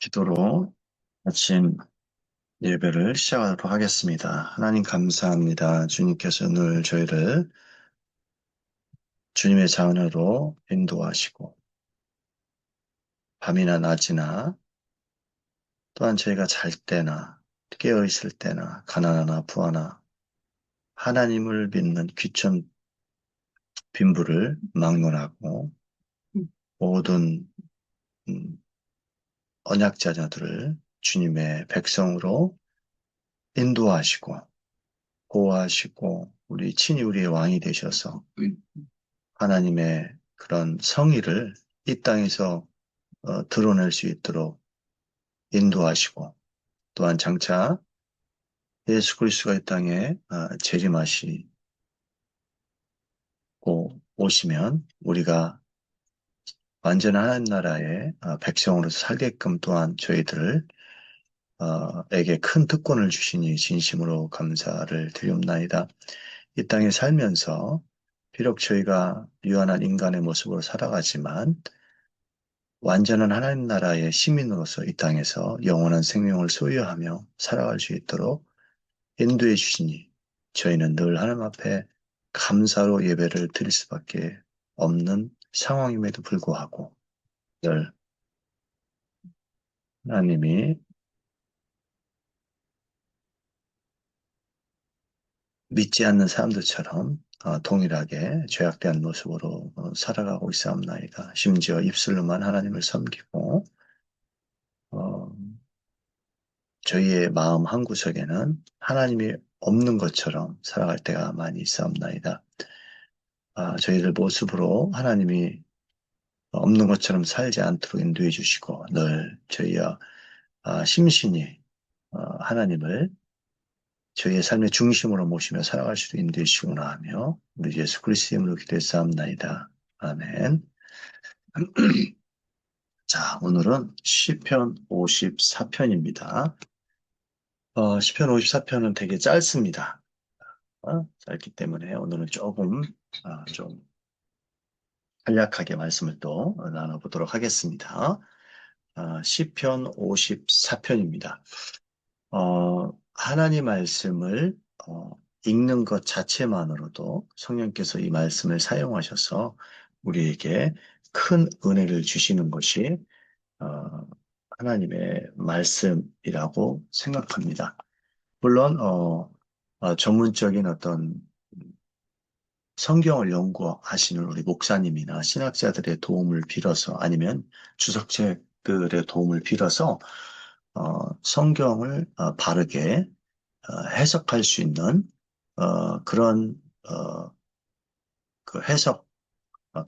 기도로 아침 예배를 시작하도록 하겠습니다. 하나님 감사합니다. 주님께서 늘 저희를 주님의 자은혜로 인도하시고 밤이나 낮이나 또한 저희가 잘 때나 깨어 있을 때나 가난하나 부하나 하나님을 믿는 귀천 빈부를 막론하고 모든 음, 언약자녀들을 주님의 백성으로 인도하시고 보호하시고 우리 친히 우리의 왕이 되셔서 하나님의 그런 성의를 이 땅에서 드러낼 수 있도록 인도하시고 또한 장차 예수 그리스도가 이 땅에 재림하시고 오시면 우리가 완전한 하나님 나라의 백성으로서 살게끔 또한 저희들을 에게 큰 특권을 주시니 진심으로 감사를 드리옵나이다. 이 땅에 살면서 비록 저희가 유한한 인간의 모습으로 살아가지만 완전한 하나님 나라의 시민으로서 이 땅에서 영원한 생명을 소유하며 살아갈 수 있도록 인도해 주시니 저희는 늘 하나님 앞에 감사로 예배를 드릴 수밖에 없는 상황임에도 불구하고 늘 하나님이 믿지 않는 사람들처럼 동일하게 죄악된 모습으로 살아가고 있사옵나이다. 심지어 입술로만 하나님을 섬기고 어, 저희의 마음 한구석에는 하나님이 없는 것처럼 살아갈 때가 많이 있사옵나이다. 저희들 모습으로 하나님이 없는 것처럼 살지 않도록 인도해 주시고 늘 저희와 심신이 하나님을 저희의 삶의 중심으로 모시며 살아갈 수 있도록 인도해 주시구나 하며 우리 예수 그리스도의 이름으로 기도했사옵나이다. 아멘. 자, 오늘은 시편 54편입니다. 시편 54편은 되게 짧습니다. 짧기 때문에 오늘은 조금 좀 간략하게 말씀을 또 나눠보도록 하겠습니다. 시편 54편입니다. 하나님 말씀을 읽는 것 자체만으로도 성령께서 이 말씀을 사용하셔서 우리에게 큰 은혜를 주시는 것이 하나님의 말씀이라고 생각합니다. 물론 전문적인 어떤 성경을 연구하시는 우리 목사님이나 신학자들의 도움을 빌어서 아니면 주석책들의 도움을 빌어서 성경을 바르게 해석할 수 있는 그런 그 해석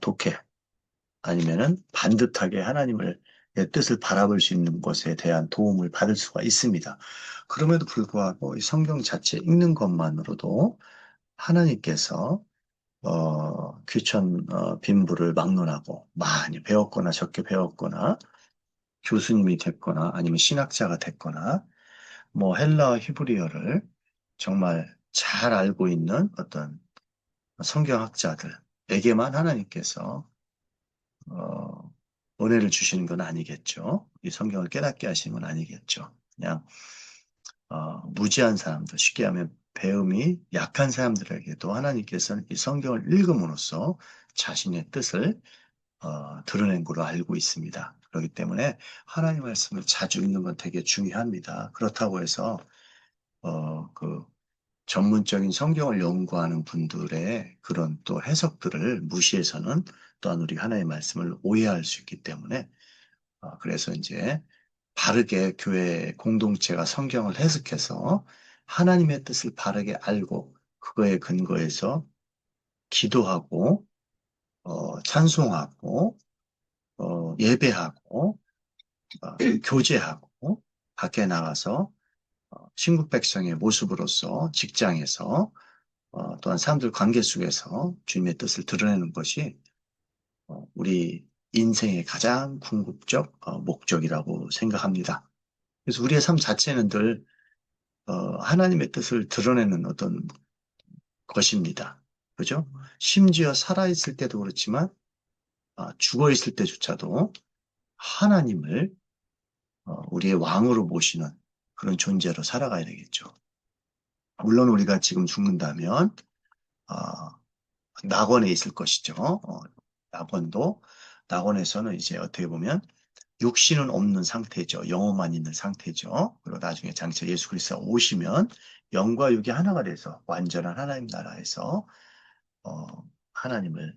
독해 아니면은 반듯하게 하나님을 의 뜻을 바라볼 수 있는 것에 대한 도움을 받을 수가 있습니다. 그럼에도 불구하고 이 성경 자체 읽는 것만으로도 하나님께서 귀천 빈부를 막론하고 많이 배웠거나 적게 배웠거나 교수님이 됐거나 아니면 신학자가 됐거나 뭐 헬라어 히브리어를 정말 잘 알고 있는 어떤 성경학자들에게만 하나님께서 어, 은혜를 주시는 건 아니겠죠. 이 성경을 깨닫게 하시는 건 아니겠죠. 그냥 무지한 사람들, 쉽게 하면 배움이 약한 사람들에게도 하나님께서는 이 성경을 읽음으로써 자신의 뜻을 드러낸 걸로 알고 있습니다. 그렇기 때문에 하나님 말씀을 자주 읽는 건 되게 중요합니다. 그렇다고 해서 그 전문적인 성경을 연구하는 분들의 그런 또 해석들을 무시해서는 또한 우리 하나님의 말씀을 오해할 수 있기 때문에 그래서 이제 바르게 교회 공동체가 성경을 해석해서 하나님의 뜻을 바르게 알고 그거에 근거해서 기도하고 찬송하고 예배하고 교제하고 밖에 나가서 신국 백성의 모습으로서 직장에서 또한 사람들 관계 속에서 주님의 뜻을 드러내는 것이 우리 인생의 가장 궁극적 목적이라고 생각합니다. 그래서 우리의 삶 자체는 늘 하나님의 뜻을 드러내는 어떤 것입니다. 그죠? 심지어 살아있을 때도 그렇지만 죽어있을 때조차도 하나님을 우리의 왕으로 모시는 그런 존재로 살아가야 되겠죠. 물론 우리가 지금 죽는다면 어, 낙원에 있을 것이죠. 낙원도 낙원에서는 이제 어떻게 보면 육신은 없는 상태죠. 영혼만 있는 상태죠. 그리고 나중에 장차 예수 그리스도가 오시면 영과 육이 하나가 돼서 완전한 하나님 나라에서 어, 하나님을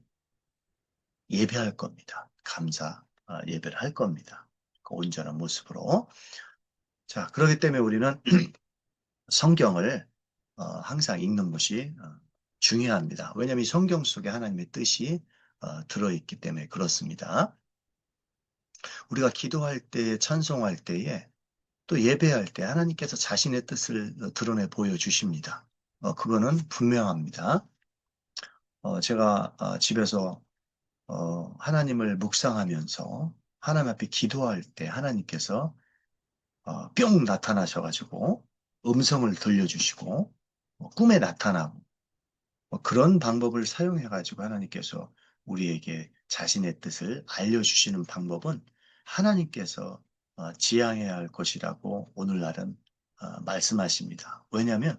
예배할 겁니다. 감사 예배를 할 겁니다. 그 온전한 모습으로. 자, 그렇기 때문에 우리는 성경을 항상 읽는 것이 중요합니다. 왜냐하면 이 성경 속에 하나님의 뜻이 들어있기 때문에 그렇습니다. 우리가 기도할 때, 찬송할 때에 또 예배할 때 하나님께서 자신의 뜻을 드러내 보여주십니다. 그거는 분명합니다. 제가 집에서 하나님을 묵상하면서 하나님 앞에 기도할 때 하나님께서 뿅 나타나셔가지고 음성을 들려주시고 꿈에 나타나고 그런 방법을 사용해가지고 하나님께서 우리에게 자신의 뜻을 알려주시는 방법은 하나님께서 지향해야 할 것이라고 오늘날은 말씀하십니다. 왜냐하면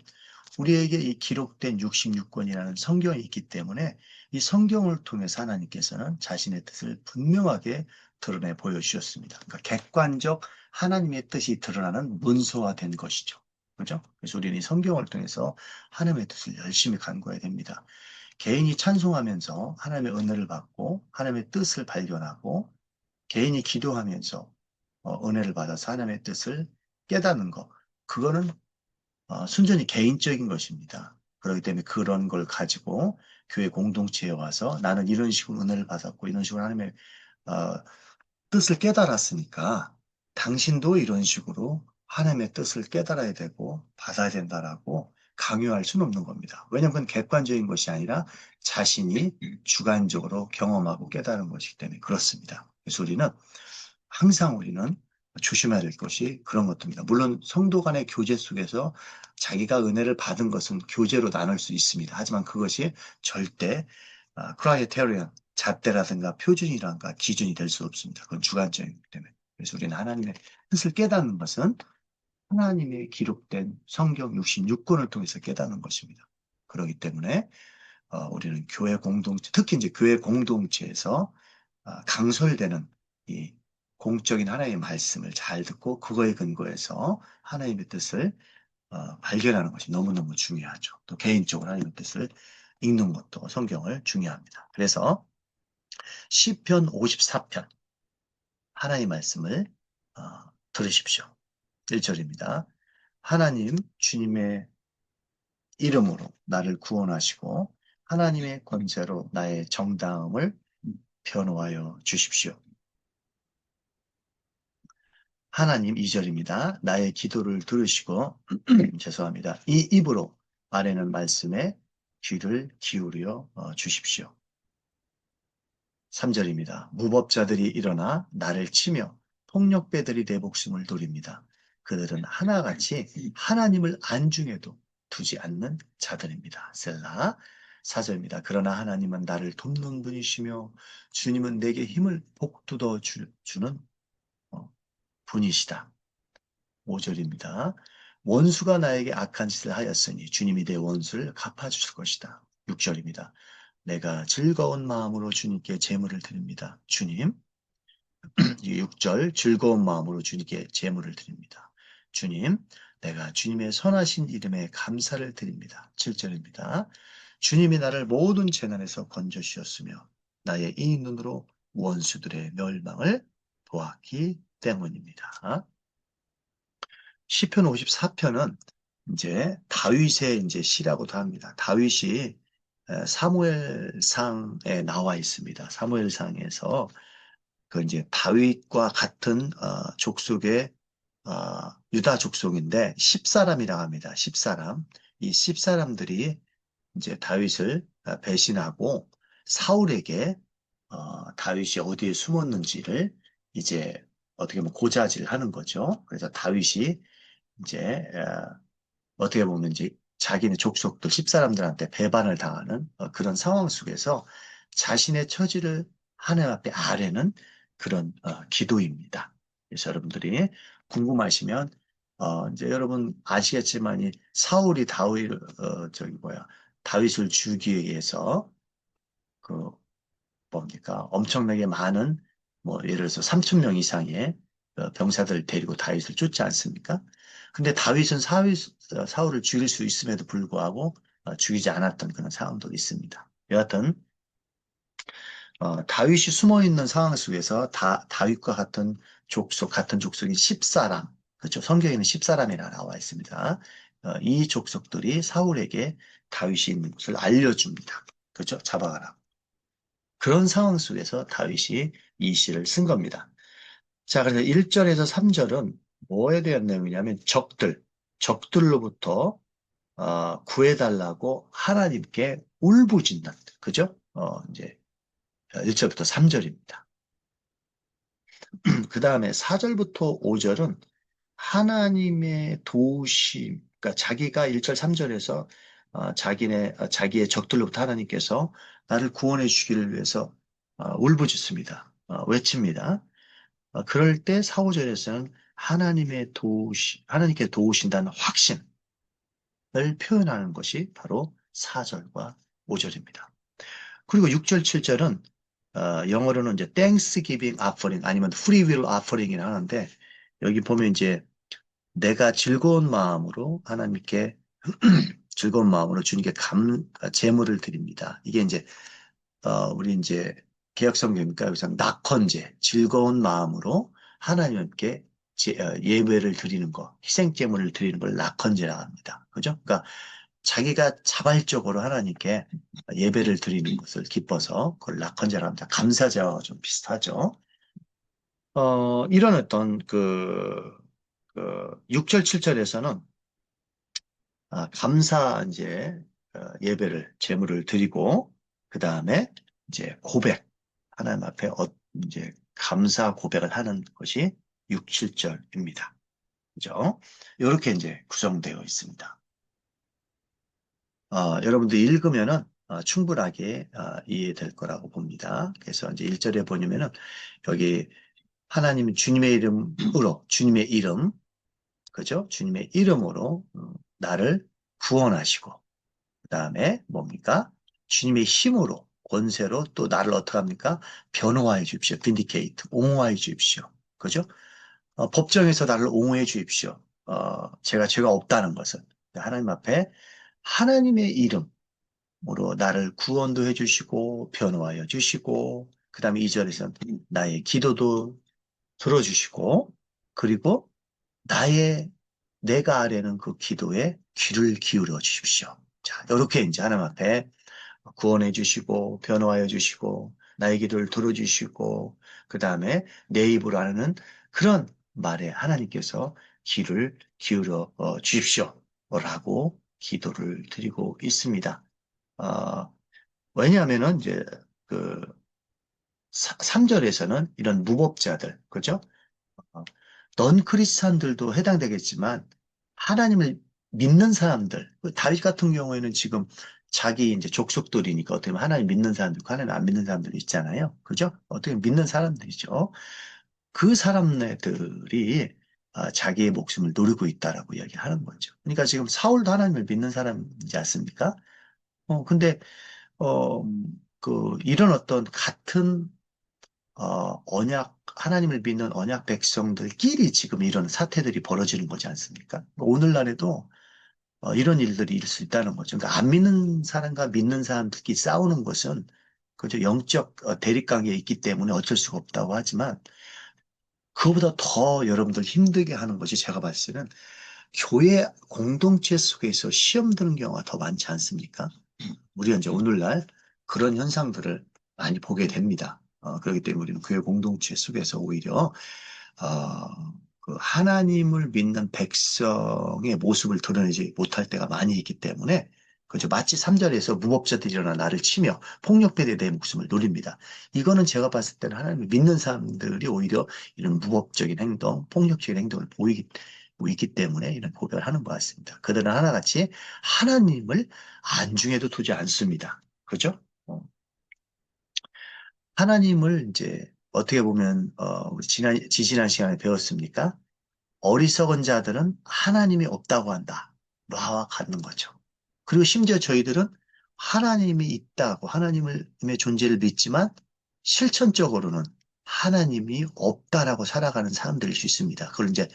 우리에게 이 기록된 66권이라는 성경이 있기 때문에 이 성경을 통해서 하나님께서는 자신의 뜻을 분명하게 드러내 보여주셨습니다. 그러니까 객관적 하나님의 뜻이 드러나는 문서화된 것이죠. 그죠? 그래서 우리는 이 성경을 통해서 하나님의 뜻을 열심히 간구해야 됩니다. 개인이 찬송하면서 하나님의 은혜를 받고 하나님의 뜻을 발견하고 개인이 기도하면서 은혜를 받아서 하나님의 뜻을 깨닫는 것. 그거는 순전히 개인적인 것입니다. 그렇기 때문에 그런 걸 가지고 교회 공동체에 와서 나는 이런 식으로 은혜를 받았고 이런 식으로 하나님의 어, 뜻을 깨달았으니까 당신도 이런 식으로 하나님의 뜻을 깨달아야 되고 받아야 된다라고 강요할 수는 없는 겁니다. 왜냐하면 그건 객관적인 것이 아니라 자신이 주관적으로 경험하고 깨달은 것이기 때문에 그렇습니다. 그래서 우리는 조심해야 될 것이 그런 것들입니다. 물론 성도 간의 교제 속에서 자기가 은혜를 받은 것은 교제로 나눌 수 있습니다. 하지만 그것이 절대 크라이테리언, 잣대라든가 표준이라든가 기준이 될 수 없습니다. 그건 주관적이기 때문에. 그래서 우리는 하나님의 뜻을 깨닫는 것은 하나님의 기록된 성경 66권을 통해서 깨닫는 것입니다. 그렇기 때문에 우리는 교회 공동체, 특히 이제 교회 공동체에서 강설되는 이 공적인 하나님의 말씀을 잘 듣고 그거에 근거해서 하나님의 뜻을 발견하는 것이 너무너무 중요하죠. 또 개인적으로 하나님의 뜻을 읽는 것도 성경을 중요합니다. 그래서 시편 54편 하나님의 말씀을 어, 들으십시오. 1절입니다. 하나님 주님의 이름으로 나를 구원하시고 하나님의 권세로 나의 정당함을 변호하여 주십시오. 하나님 2절입니다. 나의 기도를 들으시고 죄송합니다. 이 입으로 말하는 말씀에 귀를 기울여 주십시오. 3절입니다. 무법자들이 일어나 나를 치며 폭력배들이 내 목숨을 노립니다. 그들은 하나같이 하나님을 안중에도 두지 않는 자들입니다. 셀라. 4절입니다. 그러나 하나님은 나를 돕는 분이시며 주님은 내게 힘을 복돋워 주는 분이시다. 5절입니다. 원수가 나에게 악한 짓을 하였으니 주님이 내 원수를 갚아주실 것이다. 6절입니다. 내가 즐거운 마음으로 주님께 제물을 드립니다. 주님, 6절 즐거운 마음으로 주님께 제물을 드립니다. 주님, 내가 주님의 선하신 이름에 감사를 드립니다. 7절입니다. 주님이 나를 모든 재난에서 건져주셨으며 나의 이 눈으로 원수들의 멸망을 보았기 때문입니다. 시편 54편은 이제 다윗의 이제 시라고도 합니다. 다윗이 사무엘상에 나와 있습니다. 사무엘상에서 그 이제 다윗과 같은 족속의 유다 족속인데 10사람이라고 합니다. 10사람. 이 10사람들이 이제 다윗을 배신하고 사울에게 다윗이 어디에 숨었는지를 이제 어떻게 보면 고자질하는 거죠. 그래서 다윗이 이제 어떻게 보면 이제 자기네 족속들 10사람들한테 배반을 당하는 그런 상황 속에서 자신의 처지를 하나님 앞에 아뢰는 그런 기도입니다. 그래서 여러분들이 궁금하시면 이제 여러분 아시겠지만 이 사울이 다윗을 죽이기 위해서 그 뭡니까? 엄청나게 많은 뭐 예를 들어서 3천 명 이상의 병사들을 데리고 다윗을 쫓지 않습니까? 근데 다윗은 사울을 죽일 수 있음에도 불구하고 죽이지 않았던 그런 상황도 있습니다. 여하튼 다윗이 숨어 있는 상황 속에서 다윗과 같은 족속인 10사람, 그렇죠? 성경에는 10사람이라 나와 있습니다. 이 족속들이 사울에게 다윗이 있는 곳을 알려줍니다. 그렇죠? 잡아가라. 그런 상황 속에서 다윗이 이 시를 쓴 겁니다. 자, 그래서 1절에서 3절은 뭐에 대한 내용이냐면 적들로부터 구해달라고 하나님께 울부짖는, 그죠? 이제 1절부터 3절입니다. 그 다음에 4절부터 5절은 하나님의 도우심, 그러니까 자기가 1절, 3절에서 자기의 적들로부터 하나님께서 나를 구원해 주기를 위해서 울부짖습니다. 외칩니다. 그럴 때 4, 5절에서는 하나님께 도우신다는 확신을 표현하는 것이 바로 4절과 5절입니다. 그리고 6절, 7절은 영어로는 이제 Thanksgiving offering 아니면 Free Will offering이라 하는데 여기 보면 이제 내가 즐거운 마음으로 하나님께 즐거운 마음으로 주님께 제물을 드립니다. 이게 이제 우리 이제 개혁성경이니까 여기서 낙헌제 즐거운 마음으로 하나님께 예배를 드리는 거, 희생제물을 드리는 걸 낙헌제라고 합니다. 그죠? 그러니까 자기가 자발적으로 하나님께 예배를 드리는 것을 기뻐서 그걸 낙헌제라고 합니다. 감사제와 좀 비슷하죠. 이런 어떤 그 6절, 7절에서는 감사 이제 제물을 드리고 그 다음에 이제 하나님 앞에 이제 감사 고백을 하는 것이 6, 7절입니다. 그죠? 이렇게 이제 구성되어 있습니다. 여러분들 읽으면은 충분하게 이해될 거라고 봅니다. 그래서 이제 1절에 보면은 여기 하나님 주님의 주님의 이름, 그죠? 주님의 이름으로 나를 구원하시고, 그 다음에 뭡니까? 주님의 힘으로, 권세로 또 나를 어떻게 합니까? 변호하여 주십시오. vindicate, 옹호하여 주십시오. 그죠? 법정에서 나를 옹호해 주십시오. 제가 죄가 없다는 것은. 하나님 앞에 하나님의 이름으로 나를 구원도 해 주시고, 변호하여 주시고, 그 다음에 2절에서는 나의 기도도 들어주시고, 그리고 내가 아뢰는 그 기도에 귀를 기울여 주십시오. 자, 이렇게 이제 하나님 앞에 구원해 주시고, 변호하여 주시고, 나의 기도를 들어주시고, 그 다음에 내 입으로 하는 그런 말에 하나님께서 귀를 기울여 주십시오. 라고 기도를 드리고 있습니다. 왜냐하면은 이제 그 3절에서는 이런 무법자들, 그죠? 넌 크리스찬들도 해당되겠지만 하나님을 믿는 사람들, 다윗 같은 경우에는 지금 자기 이제 족속들이니까 어떻게 보면 하나님 믿는 사람들 있고 하나님 안 믿는 사람들 있잖아요. 그죠? 어떻게 보면 믿는 사람들이죠. 그 사람들이 자기의 목숨을 노리고 있다라고 이야기하는 거죠. 그러니까 지금 사울도 하나님을 믿는 사람이지 않습니까? 근데 어, 이런 어떤 같은 하나님을 믿는 언약 백성들끼리 지금 이런 사태들이 벌어지는 거지 않습니까? 오늘날에도 이런 일들이 있을 수 있다는 거죠. 그러니까 안 믿는 사람과 믿는 사람들끼리 싸우는 것은 그저 영적 대립관계에 있기 때문에 어쩔 수가 없다고 하지만 그거보다 더 여러분들 힘들게 하는 것이 제가 봤을 때는 교회 공동체 속에서 시험 드는 경우가 더 많지 않습니까? 우리가 이제 오늘날 그런 현상들을 많이 보게 됩니다. 그렇기 때문에 우리는 교회 공동체 속에서 오히려 그 하나님을 믿는 백성의 모습을 드러내지 못할 때가 많이 있기 때문에 그죠. 마치 3절에서 무법자들이 일어나 나를 치며 폭력배에 내 목숨을 노립니다. 이거는 제가 봤을 때는 하나님을 믿는 사람들이 오히려 이런 무법적인 행동, 폭력적인 행동을 보이기 때문에 이런 고백을 하는 것 같습니다. 그들은 하나같이 하나님을 안중에도 두지 않습니다. 그죠? 하나님을 이제 어떻게 보면 우리 지지난 시간에 배웠습니까? 어리석은 자들은 하나님이 없다고 한다. 나와 같는 거죠. 그리고 심지어 저희들은 하나님이 있다고 하나님의 존재를 믿지만 실천적으로는 하나님이 없다라고 살아가는 사람들일 수 있습니다. 그걸 이제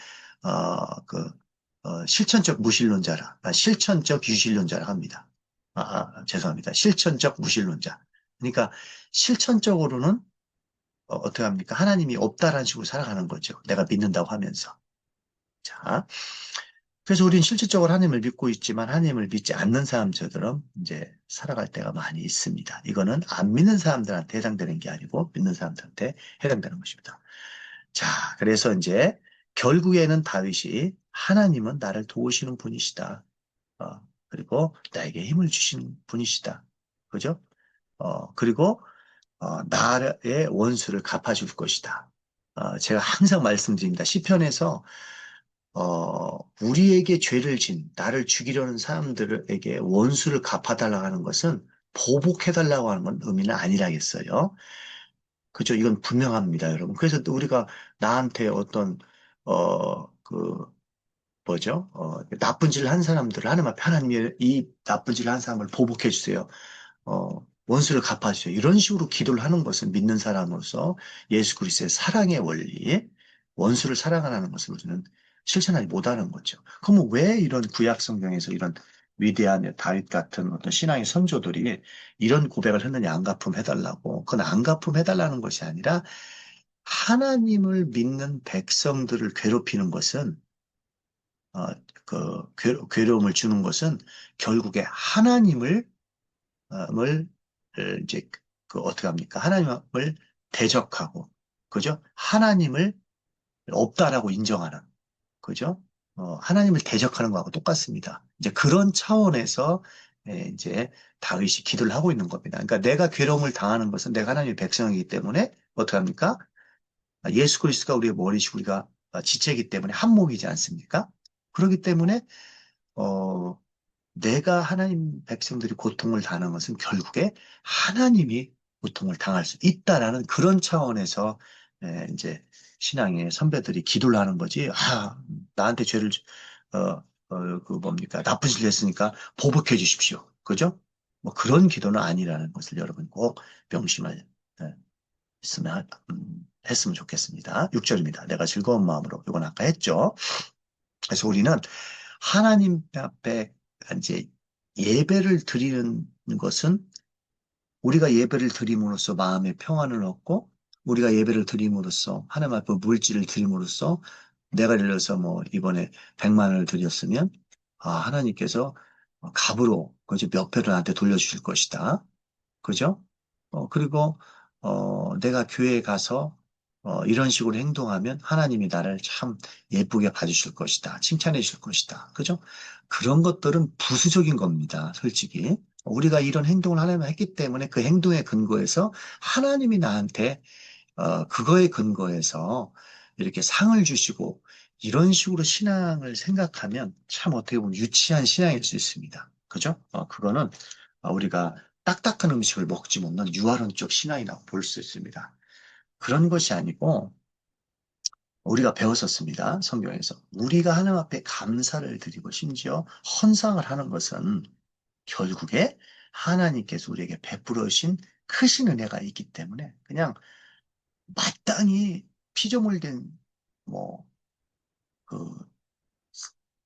실천적 무신론자라, 실천적 유신론자라 합니다. 죄송합니다. 실천적 무신론자. 그러니까 실천적으로는 어떻게 합니까? 하나님이 없다라는 식으로 살아가는 거죠. 내가 믿는다고 하면서. 자, 그래서 우리는 실질적으로 하나님을 믿고 있지만 하나님을 믿지 않는 사람들은 이제 살아갈 때가 많이 있습니다. 이거는 안 믿는 사람들한테 해당되는 게 아니고 믿는 사람들한테 해당되는 것입니다. 자, 그래서 이제 결국에는 다윗이 하나님은 나를 도우시는 분이시다. 그리고 나에게 힘을 주시는 분이시다. 그죠? 그리고 나의 원수를 갚아줄 것이다. 제가 항상 말씀드립니다. 시편에서 우리에게 죄를 진, 나를 죽이려는 사람들에게 원수를 갚아달라고 하는 것은 보복해달라고 하는 건 의미는 아니라겠어요. 그죠? 이건 분명합니다, 여러분. 그래서 또 우리가 나한테 어떤, 뭐죠? 나쁜 짓을 한 사람들을 하나님 앞에 하나님이 이 나쁜 짓을 한 사람을 보복해 주세요. 원수를 갚아주세요. 이런 식으로 기도를 하는 것은 믿는 사람으로서 예수 그리스도의 사랑의 원리, 원수를 사랑하라는 것을 우리는 실천하지 못하는 거죠. 그러면 왜 이런 구약 성경에서 이런 위대한 다윗 같은 어떤 신앙의 선조들이 이런 고백을 했느냐, 안갚음 해달라고. 그건 안갚음 해달라는 것이 아니라 하나님을 믿는 백성들을 괴롭히는 것은 어, 괴로움을 주는 것은 결국에 하나님을 이제 어떻게 합니까? 하나님을 대적하고 그죠? 하나님을 없다라고 인정하는 그죠? 하나님을 대적하는 거하고 똑같습니다. 이제 그런 차원에서 이제 다윗이 기도를 하고 있는 겁니다. 그러니까 내가 괴로움을 당하는 것은 내가 하나님의 백성이기 때문에 어떻게 합니까? 예수 그리스도가 우리의 머리시고 우리가 지체이기 때문에 한몫이지 않습니까? 그렇기 때문에 어, 내가 하나님 백성들이 고통을 당하는 것은 결국에 하나님이 고통을 당할 수 있다라는 그런 차원에서 이제 신앙의 선배들이 기도를 하는 거지. 나한테 죄를 그 뭡니까? 나쁜 짓을 했으니까 보복해 주십시오. 그죠? 뭐 그런 기도는 아니라는 것을 여러분 꼭 명심할 했으면 좋겠습니다. 6절입니다. 내가 즐거운 마음으로 이건 아까 했죠. 그래서 우리는 하나님 앞에 이제 예배를 드리는 것은 우리가 예배를 드림으로써 마음의 평안을 얻고 우리가 예배를 드림으로써 하나님 앞에 물질을 드림으로써 내가 예를 들어서 뭐 이번에 100만 원을 드렸으면 하나님께서 갑으로 그죠 몇 배를 나한테 돌려주실 것이다. 그죠? 그리고, 내가 교회에 가서, 이런 식으로 행동하면 하나님이 나를 참 예쁘게 봐주실 것이다. 칭찬해 주실 것이다. 그죠? 그런 것들은 부수적인 겁니다. 솔직히. 우리가 이런 행동을 하나님 했기 때문에 그 행동의 근거에서 하나님이 나한테, 그거에 근거해서 이렇게 상을 주시고, 이런 식으로 신앙을 생각하면 참 어떻게 보면 유치한 신앙일 수 있습니다. 그죠? 그거는 우리가 딱딱한 음식을 먹지 못는 유아론적 신앙이라고 볼 수 있습니다. 그런 것이 아니고 우리가 배웠었습니다. 성경에서. 우리가 하나님 앞에 감사를 드리고 심지어 헌상을 하는 것은 결국에 하나님께서 우리에게 베풀어 주신 크신 은혜가 있기 때문에 그냥 마땅히 피조물 된 뭐, 그,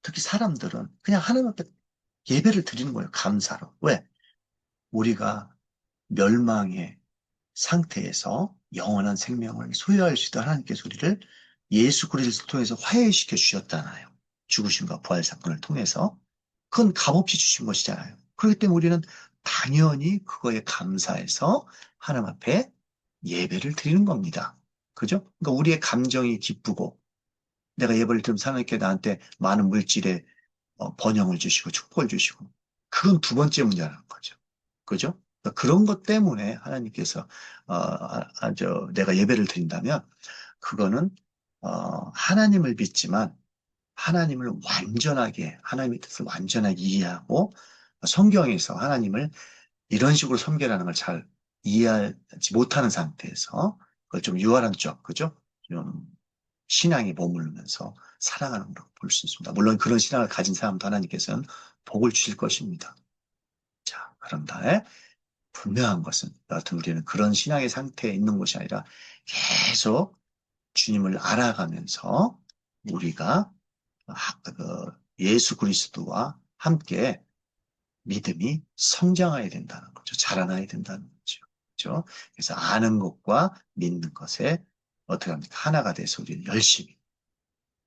특히 사람들은 그냥 하나님 앞에 예배를 드리는 거예요. 감사로. 왜? 우리가 멸망의 상태에서 영원한 생명을 소유할 수 있도록 하나님께서 우리를 예수 그리스도를 통해서 화해시켜 주셨잖아요. 죽으심과 부활 사건을 통해서. 그건 값없이 주신 것이잖아요. 그렇기 때문에 우리는 당연히 그거에 감사해서 하나님 앞에 예배를 드리는 겁니다. 그죠? 그러니까 우리의 감정이 기쁘고 내가 예배를 드리면 하나님께 나한테 많은 물질의 번영을 주시고 축복을 주시고 그건 두 번째 문제라는 거죠. 그죠? 그러니까 그런 것 때문에 하나님께서 내가 예배를 드린다면 그거는 하나님을 믿지만 하나님을 완전하게 하나님의 뜻을 완전하게 이해하고 성경에서 하나님을 이런 식으로 섬겨라는 걸 잘 이해하지 못하는 상태에서 그걸 좀 유활한 쪽, 그죠? 좀 신앙이 머무르면서 살아가는 걸로 볼 수 있습니다. 물론 그런 신앙을 가진 사람도 하나님께서는 복을 주실 것입니다. 자, 그런 다음에 분명한 것은 여하튼 우리는 그런 신앙의 상태에 있는 것이 아니라 계속 주님을 알아가면서 우리가 예수 그리스도와 함께 믿음이 성장해야 된다는 거죠. 자라나야 된다는 거죠. 그렇죠? 그래서 아는 것과 믿는 것에 어떻게 합니까? 하나가 돼서 우리는 열심히,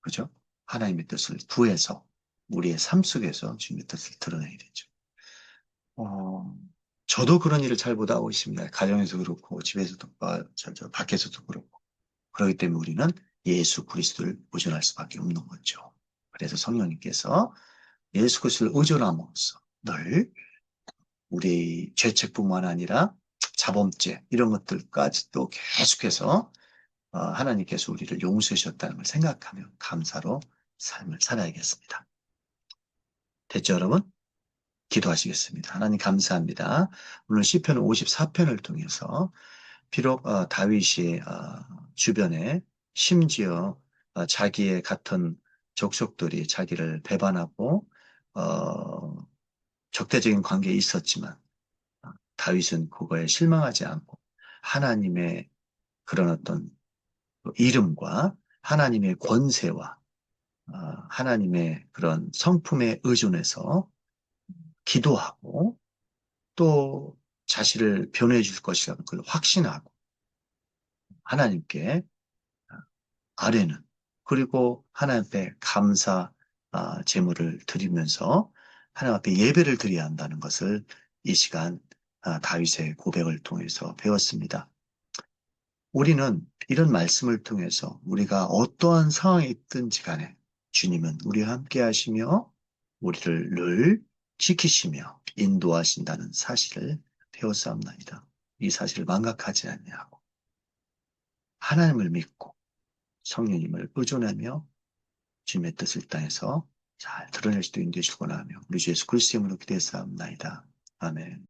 그죠? 하나님의 뜻을 구해서 우리의 삶 속에서 주님의 뜻을 드러내야 되죠. 어, 저도 그런 일을 잘 못하고 있습니다. 가정에서 그렇고, 집에서도, 밖에서도 그렇고. 그렇기 때문에 우리는 예수 그리스도를 의존할 수밖에 없는 거죠. 그래서 성령님께서 예수 그리스도를 의존함으로써 늘 우리 죄책뿐만 아니라 자범죄 이런 것들까지도 계속해서 하나님께서 우리를 용서해 주셨다는 걸 생각하며 감사로 삶을 살아야겠습니다. 됐죠, 여러분? 기도하시겠습니다. 하나님 감사합니다. 물론 시편 54편을 통해서 비록 다윗이 주변에 심지어 자기의 같은 족속들이 자기를 배반하고 적대적인 관계에 있었지만 다윗은 그거에 실망하지 않고 하나님의 그런 어떤 이름과 하나님의 권세와 하나님의 그런 성품에 의존해서 기도하고 또 자신을 변호해 줄 것이라는 걸 확신하고 하나님께 아뢰는 그리고 하나님 앞에 감사 제물을 드리면서 하나님 앞에 예배를 드려야 한다는 것을 이 시간 다윗의 고백을 통해서 배웠습니다. 우리는 이런 말씀을 통해서 우리가 어떠한 상황에 있든지 간에 주님은 우리와 함께 하시며 우리를 늘 지키시며 인도하신다는 사실을 배웠사옵나이다. 이 사실을 망각하지 아니하고 하나님을 믿고 성령님을 의존하며 주님의 뜻을 땅에서 잘 드러낼 수도 있는 되시고나 하며 우리 주 예수 그리스도의 이름으로 기도했사옵나이다. 아멘.